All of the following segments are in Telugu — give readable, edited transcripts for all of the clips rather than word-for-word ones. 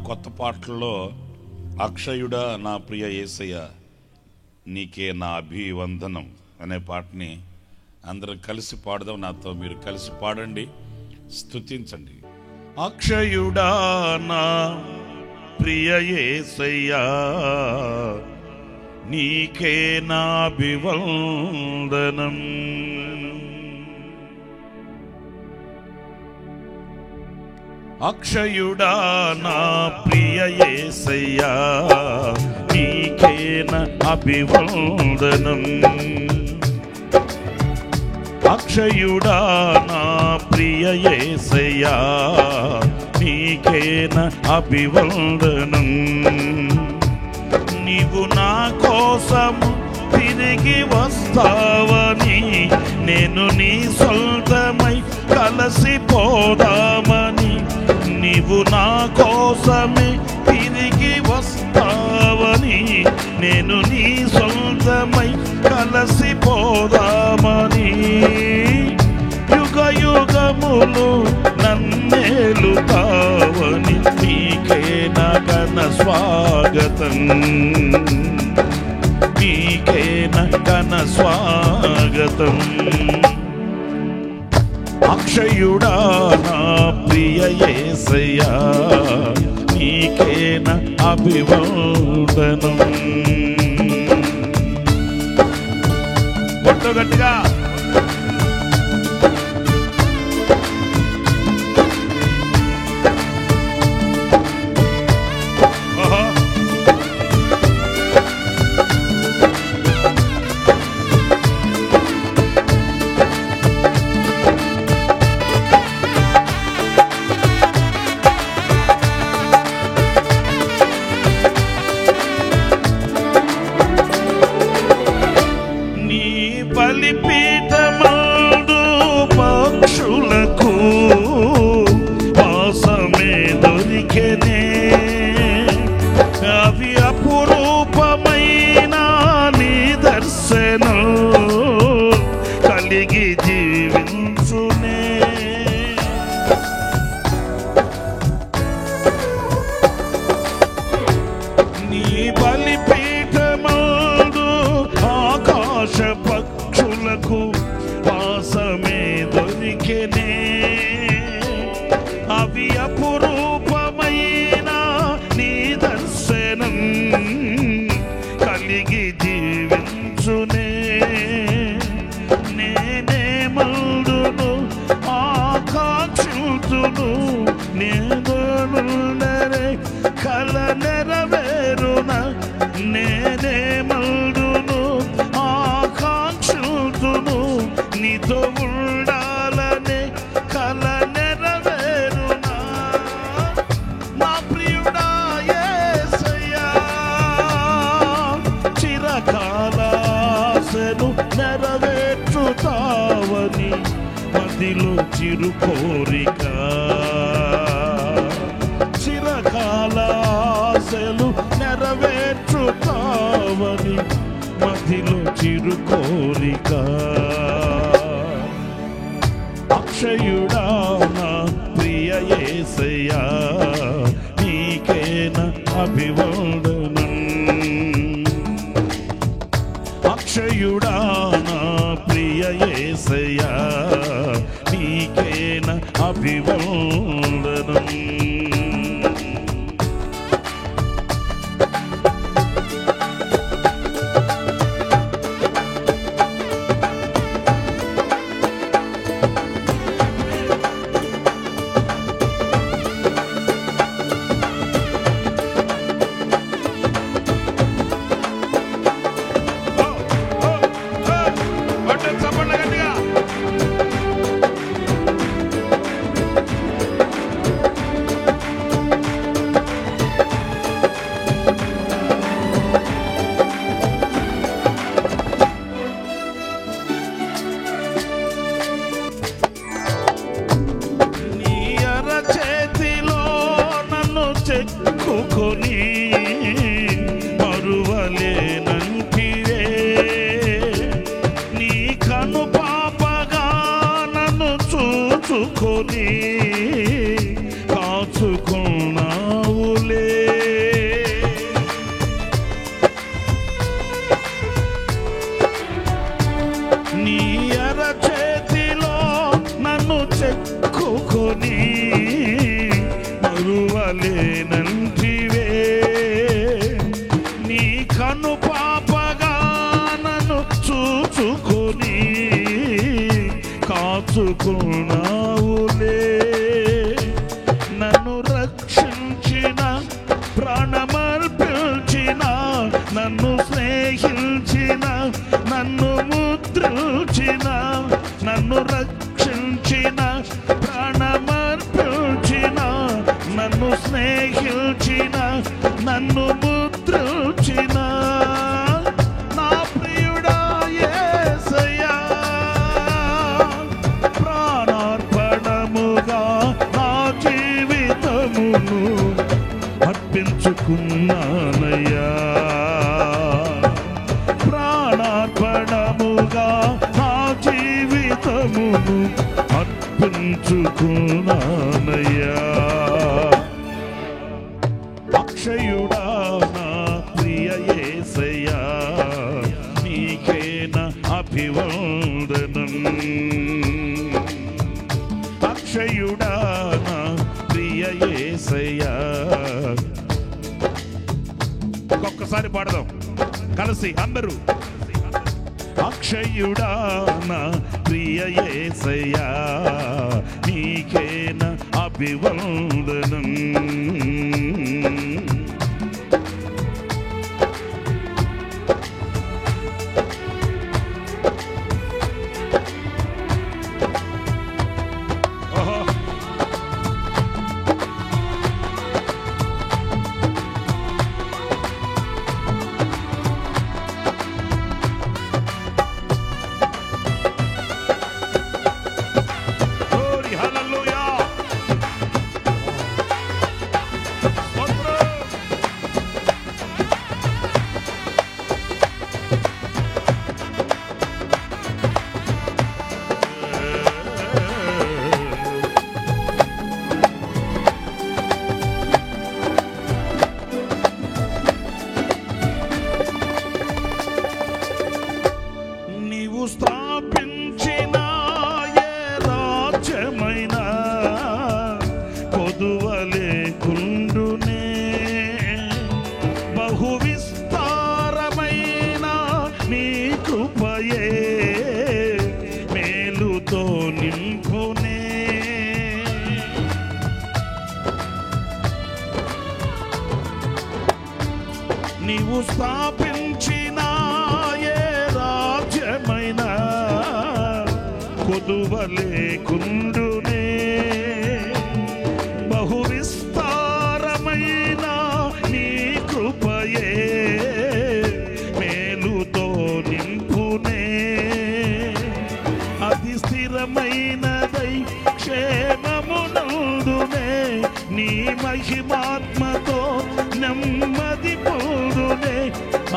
కొత్త పాటల్లో అక్షయుడా నా ప్రియ యేసయ్య నీకే నా అభివందనం అనే పాటని అందరం కలిసి పాడదాం. నాతో మీరు కలిసి పాడండి, స్తుతించండి. అక్షయుడా నా ప్రియ యేసయ్య నీకే నా అభివందనం. అక్షయుడా నా ప్రియ యేసయ్య నీకే నా అభివందనం. అక్షయుడా నా ప్రియ యేసయ్య నీకే నా అభివందనం. నీవు నా కోసము తిరిగి వస్తావని, నేను నీ సొంతమై కలసిపోదామని, నీవు నా కోసమే తిరిగి వస్తావని, నేను నీ సొంతమై కలసిపోదామని, యుగ యుగములు నన్నేలుతావని, నీకే నా ఘన స్వాగతం, నీకే నా ఘన స్వాగతం. అక్షయుడా నా ప్రియ యేసయ్య నీకే నా అభివందనం. కొట్టు గట్టిగా. బలిపీఠమందు పక్షులకు వాసమే దొరికెనే, అవి అపురూపమైన నిదర్శనం కలిగి జీవించునే. నీ బలిపీఠమందు ఆకాశ పక్షులకు వాసమే దొరికెనే, అవి అపురూపమైన నిదర్శనం కలిగి జీవించునే. నేనే మందును ఆకాంక్షితును, నేనే కల నెరవేరున, నేనే మందును ఆకాంక్షితును, నీతో ఉండాలనే కల నెరవేరునా. నా ప్రియుడా యేసయ్య చిరకాలాశను నెరవేర్చుతావని, మదిలో చిరు కోరిక, చిరకాలాశలు నెరవేర్చుతావని, మదిలో చిరు కోరిక. అక్షయుడా నా ప్రియ యేసయ్య నీకే నా అభివందనం. అక్షయుడా నా ప్రియ యేసయ్య నీకే నా అభివందనం. చెక్కుకొని మరువలేనంటివే, నీ కను పాపగా నన్ను చూచుకొని కాచుకున్నావు. కాచుకొని మరువలేనంటివే. నీ కను పాపగా నన్ను చూచుకొని కాచుకున్నావులే. నన్ను రక్షించిన, ప్రాణమర్పించిన, నన్ను స్నేహించిన, నన్ను ముద్రించిన, నన్ను రక్షించిన, ప్రాణమర్పించిన, నన్ను స్నేహించిన, నన్ను ముద్రించిన నా ప్రియుడా యేసయ్యా, ప్రాణార్పణముగా నా జీవితమును అర్పించుకున్నానయ్యా. ప్రాణార్పణముగా నా జీవితమును అర్పించుకున్నానయ్యా. అక్షయుడా నా ప్రియ యేసయ్యా, నీకేన అభివందనం. అక్షయుడా నా ప్రియ యేసయ్యా. ఒక్కొక్కసారి పాడదాం కలిసి అందరూ. అక్షయుడా నా ప్రియ యేసయ్యా, నీకేన అభివందనం. స్థాపించిన ఏ రాజ్యమైన కొదువలేకుండునే. బహు విస్తారమైన నీ కృపయే మేలుతో నింపునే. నీవు స్థాపించిన ఏ రాజ్యమైన కొదువలేకుండునే. బహు విస్తారమైన నీ కృపయే మేలుతో నింపునే. అతి స్థిరమైనదై క్షేమమునందునే, నీ మహిమాత్మతో నెమ్మది పొందునే.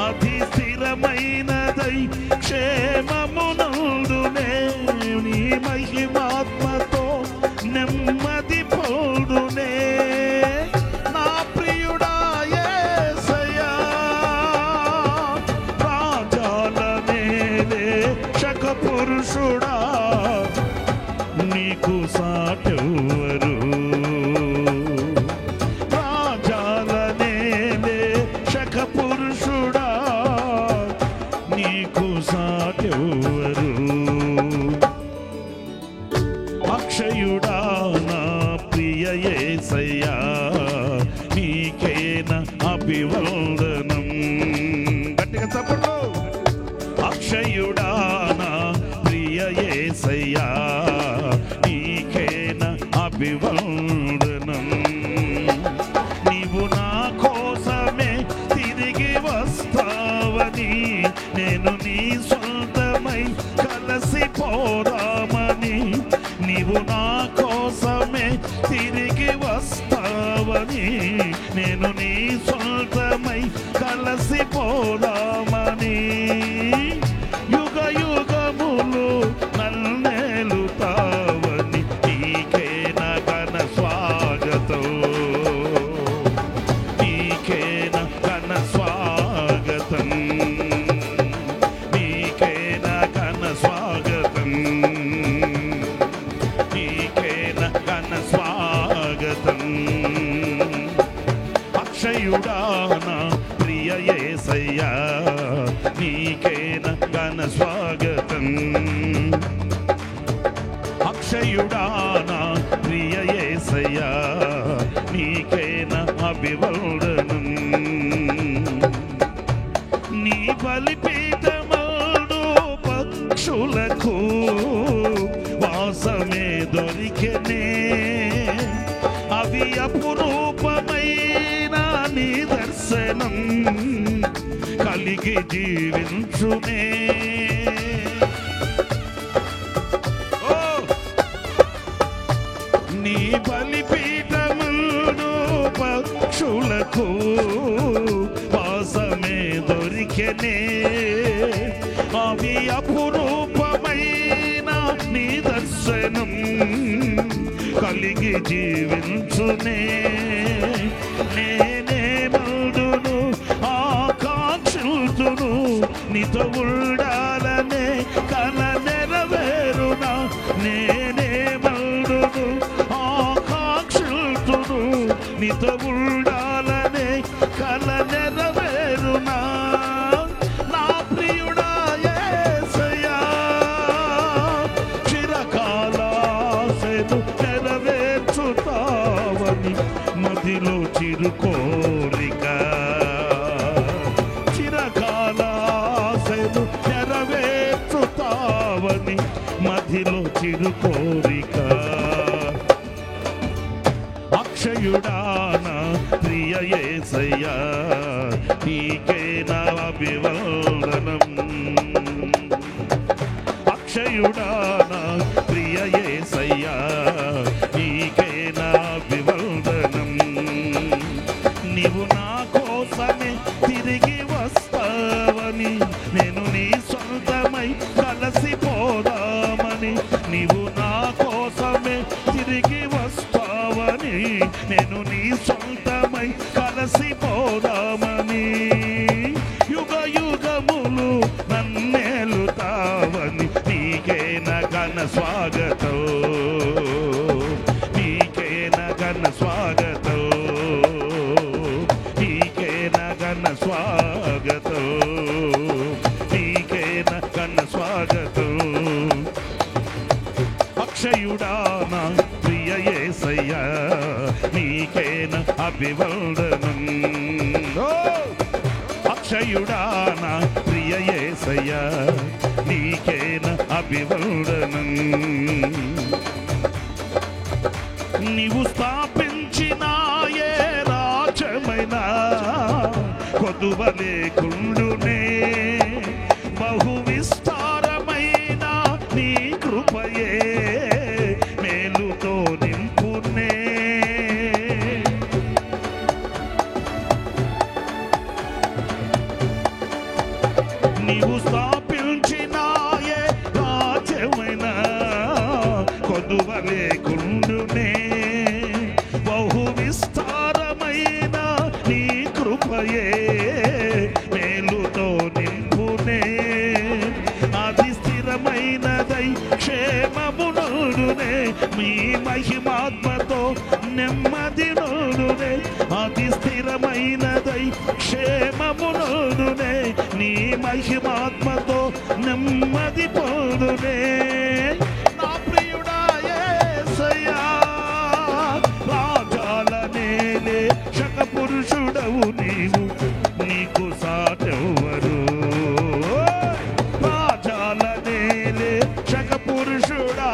అతి స్థిరమైనదై క్షేమమునందునే, నీ మహిమాత్మతో నెమ్మది పొందునే. నా ప్రియుడా యేసయ్యా, రాజాల నేలే శక పురుషుడా, నీకు సాటెవ్వరు. రాజాల నేలే శక పురుషుడా, నీకు సాటెవ్వరు. అక్షయుడా నా ప్రియ యేసయ్యా, నీకేన అభివందనం. గట్టిగా చప్పట్లు. అక్షయుడా నా ప్రియ యేసయ్యా, నీకేన అభివందనం. నీవు నా కోసమే తిరిగి వస్తావని, నేను నీ సొంతమై కలిసిపోదామని. నీవు నా కోసమే తిరిగి వస్తావని, నేను నీ సొంతమై కలిసిపోదామని. యుగ యుగములు నన్నేలుతావని, నీకేన ఘన స్వాగతం. నీకేన ఘన స్వాగతం. నీకేన ఘన స్వాగతం. స్వాగతం. అక్షయుడానా ప్రియ యేసయ్యా నీకేన ఘన స్వాగతం. అక్షయుడానా ప్రియ యేసయ్యా నీకేన అభివందనం. నీ బలిపీఠమందు పక్షులకు వాసమే దొరికెనే, అవి అపురూపమైన నీ దర్శనం కలిగి జీవించునే. నీ బలిపీఠమును పక్షులకు వాసమే దొరికెనే, అవి అపురూపమైన నీ దర్శనం కలిగి జీవించునే. నేనే మల్దును ఆకాంక్షితును నీతో ఉండాలనే కల నెరవేరునా. నేనే మల్దును ఆకాంక్షితును నీతో ఉండాలనే కల నెరవేరునా. నా ప్రియుడా యేసయ్యా చిరకాలాశను నెరవేర్చుతావని మదిలో చిరుకోరిక. చిరకాలాశను నెరవేర్చుతావని మదిలో చిరుకోరిక. అక్షయుడానా ప్రియ యేసయ్యా నీకేనా అభివందనం. అక్షయుడానా ప్రియ యేసయ్యా నీకేనా అభివందనం. నీవు నా కోసమే తిరిగి వస్తావని, నేను నీ సొంతమై కలిసిపోదామని. నీవు నా కోసమే తిరిగి వస్తావని, నేను నీ సొంతమై కలిసిపోదామని. యుగ యుగములు నన్నేలుతావని నీకేన ఘన స్వాగతం. నీకేన ఘన స్వాగతం. నీకేన ఘన స్వాగతం. నీకేన ఘన స్వాగతం. అక్షయుడానా ప్రియ యేసయ్యా నీకేన అభివందనం. అక్షయుడానా ప్రియ యేసయ్యా నీకేన అభివందనం. నీవు స్థాపించిన ఏ రాజ్యమైనా కొదువ లేకుండునే, బహు విస్తారమైన నీ కృపయే మేలుతో నింపునే. నీవు స్థాపించిన ఏ రాజ్యమైనా కొదువ లేకుండునే, బహు విస్తారమైన నీ కృపయే మేలుతో నింపునే. అది స్థిరమైనదై క్షేమమునునే, మీ మహిమాత్మతో నెమ్మది నోడునే. అది స్థిరమైనదై క్షేమమునునే, నీ మహిమాత్మతో నెమ్మది పొందునే. నా ప్రియుడా యేసయ్యా రాజాల నేలే శక పురుషుడవు నీవు, నీకు సాటెవ్వరు. రాజాల నేలే శక పురుషుడా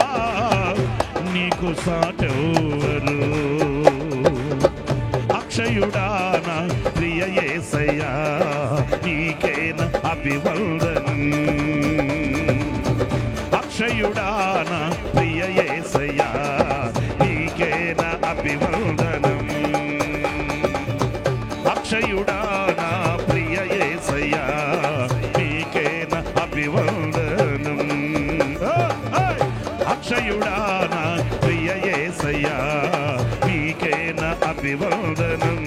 నీకు సాటెవ్వరు. అక్షయుడానా ప్రియ యేసయ్యా నీకేన అభివందనం. అక్షయుడానా ప్రియ యేసయ్యా నీకేన అభివందనం. అక్షయుడానా ప్రియ యేసయ్యా నీకేన అభివందనం. అక్షయుడానా ప్రియ యేసయ్యా నీకేన అభివందనం.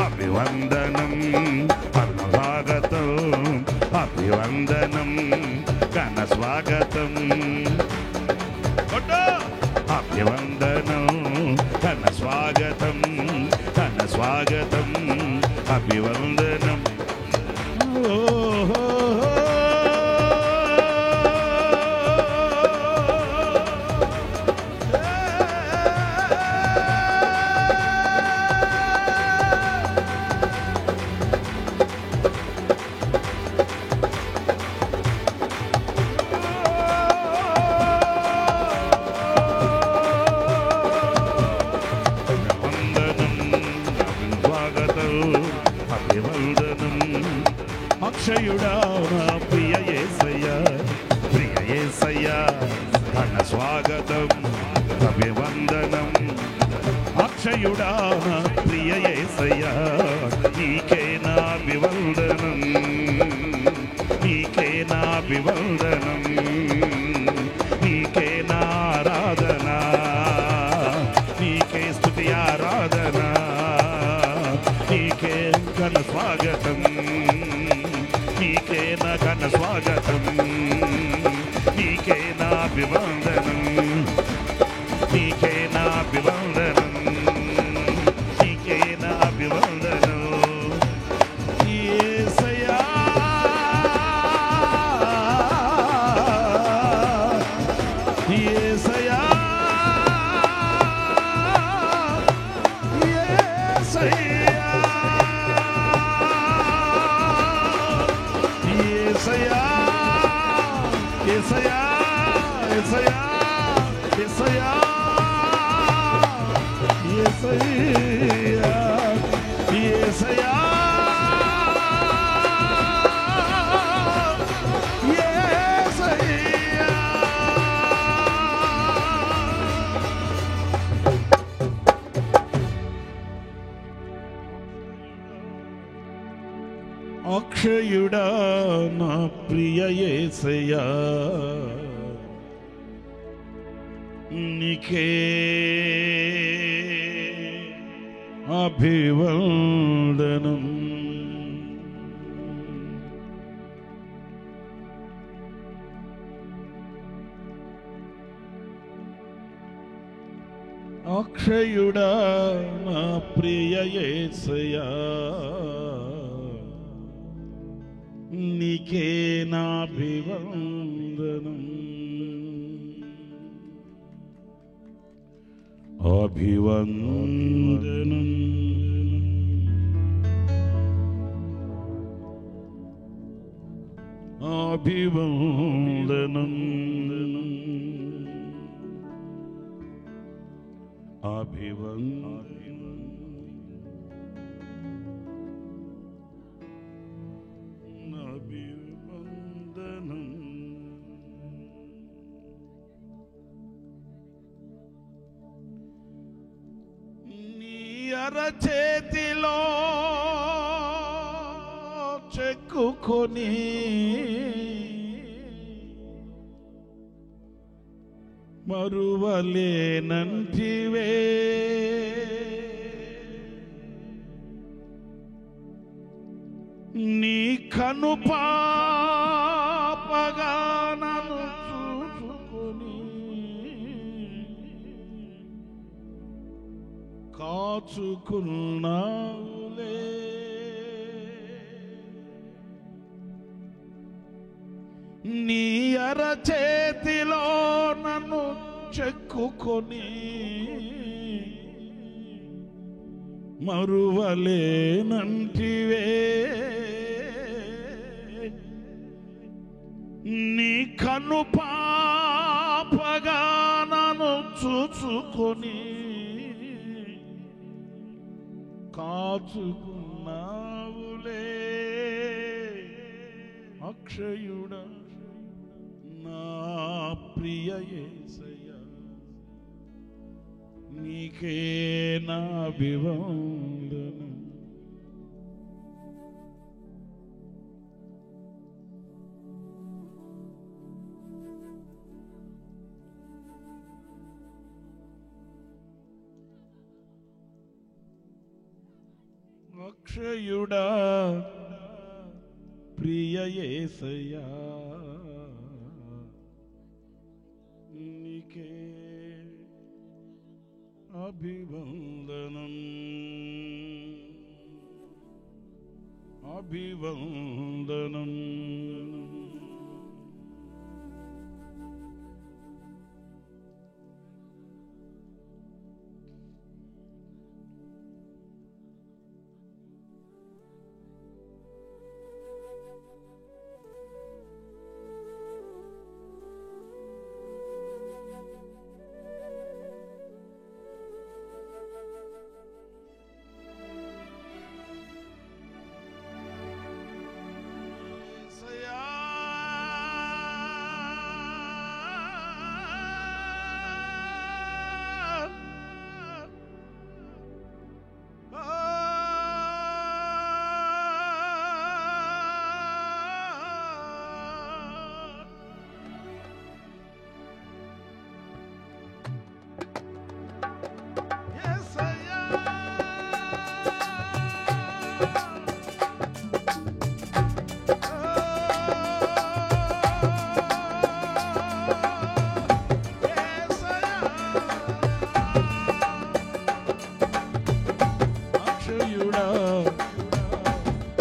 అభివందనం పరమభాగతం. అభివందనం ఘన స్వాగతం. అభివందనం ఘన స్వాగతం, ఘన స్వాగతం, అభివందనం. అక్షయుడా నా ప్రియ యేసయ్యా, ప్రియ యేసయ్యా, ఘన స్వాగతం, అభివందనం. అక్షయుడా నా ప్రియ యేసయ్యా, నీకే నా అభివందనం, నీకే నా అభివందనం, నీకే నా ఆరాధన, నీకే స్తుతి ఆరాధన, నీకే ఘన స్వాగతం, నీకే నా ఘన స్వాగతం, నీకే నా అభివందనం, నీకే నా అభివందనం, నీకే నా అభివందనం. యేసయ్యా యేసయ్యా యేసయ్యా, యేసయ్యా, యేసయ్యా, యేసయ్యా, యేసయ్యా, యేసయ్యా. అక్షయుడా నా ప్రియ యేసయ్యా, నీకే అభివందనం. అక్షయుడా నా ప్రియ యేసయ్యా, నీకే నా అభివందనం, అభివందనం, అభివందనం, అభివందనం, అభివందనం. నీ అరచేతిలో చెక్కుకొని మరువలేనంటివే, నీ కను పాపగా నన్ను చూసుకొని కాచుకున్నావులే. నీ అరచేతిలో నన్ను చెక్కుకొని మరువలేనంటివే, నీ కను పాపగా నన్ను చూసుకొని కాచుకున్నావులే. అక్షయుడా నా ప్రియ యేసయ్యా, నీకే నా అభివందనం. అక్షయుడా ప్రియ యేసయ్యా, నీకే అభివందనం అభివందనం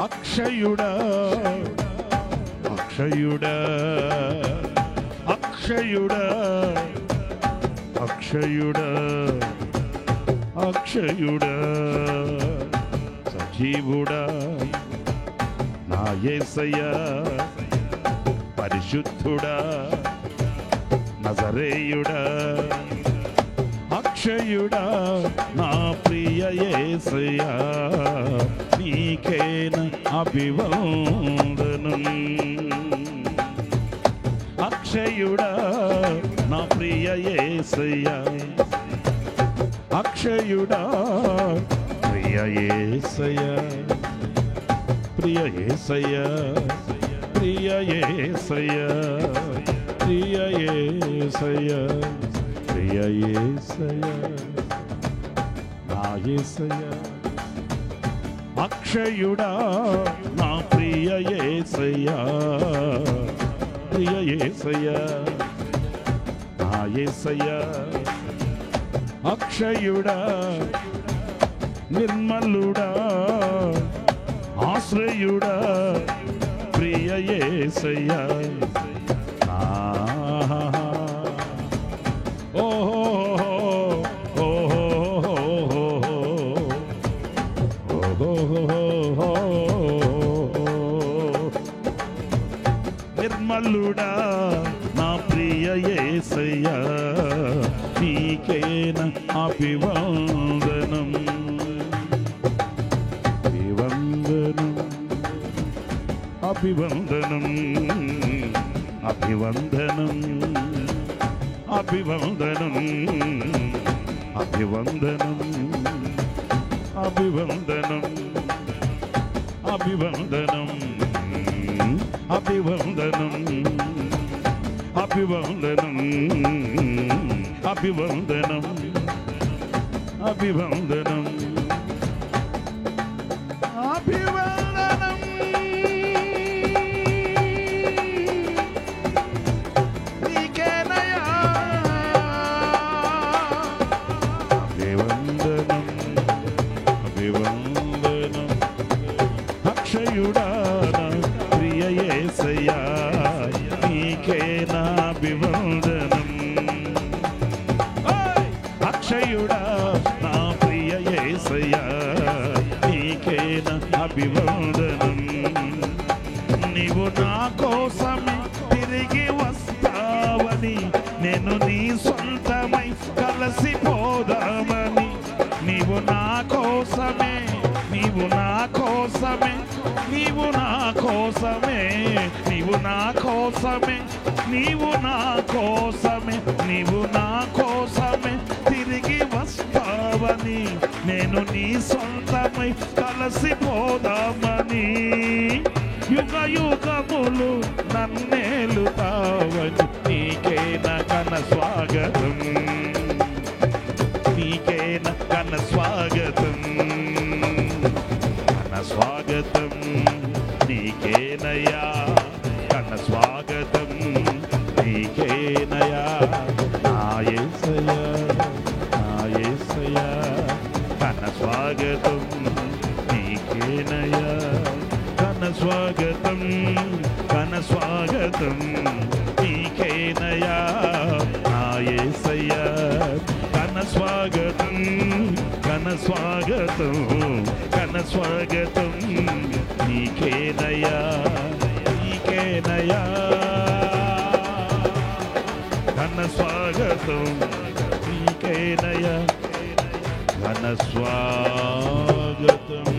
అక్షయుడా అక్షయుడా అక్షయుడా అక్షయుడా అక్షయుడా సజీవుడా నా యేసయ్యా పరిశుద్ధుడా నజరేయుడా అక్షయుడా నా ప్రియ యేసయ్యా నీకేన అభివందనం అక్షయుడా నా ప్రియ యేసయ్యా అక్షయుడా ప్రియ యేసయ్యా ప్రియ యేసయ్యా ప్రియ యేసయ్యా ప్రియ యేసయ్యా ప్రియ యేసయ్యా నా యేసయ్యా అక్షయుడా నా ప్రియ యేసయ్యా ప్రియ యేసయ్యా నా యేసయ్యా అక్షయుడా నిర్మలుడా ఆశ్రయుడా ప్రియ యేసయ్యా నిర్మలుడా నా ప్రియ యేసయ్యా నీకేన అభివందనం అభివందనం అభివందనం అభివందనం అభివందనం అభివందనం అభివందనం అభివందనం అభివందనం అభివందనం అభివందనం అభివందనం నీకేనయ్యా అభివందనం అభివందనం అక్షయుడా ప్రియ యేసయ్యా నీకేన అభివందనం అక్షయుడా నా ప్రియ యేసయ్యా నీకేన అభివందనం నీవు నా కోసమే తిరిగి వస్తావని నేను నీ సొంతమై కలిసిపోదామని నీవు నా కోసమే నీవు నా కోసమే నీవు నా కోసమే నీవు నా కోసమే నీవు నా కోసమే నీవు నా కోసమే తిరిగి వస్తావని నేను నీ సొంతమై కలిసిపోదామని యుగ యుగములు నన్నేలుతావని నీకే ఘన స్వాగతం నీకే ఘన స్వాగతం ఘన స్వాగతం నీకేనయ్యా ఘన స్వాగతం నీకేనయ్యా నా యేసయ్యా నా యేసయ్యా స్వాగతం ఘన స్వాగతం నీకేనయ్యా నీకేనయ్యా ఘన స్వాగతం నీకేనయ్యా ఘన స్వాగతం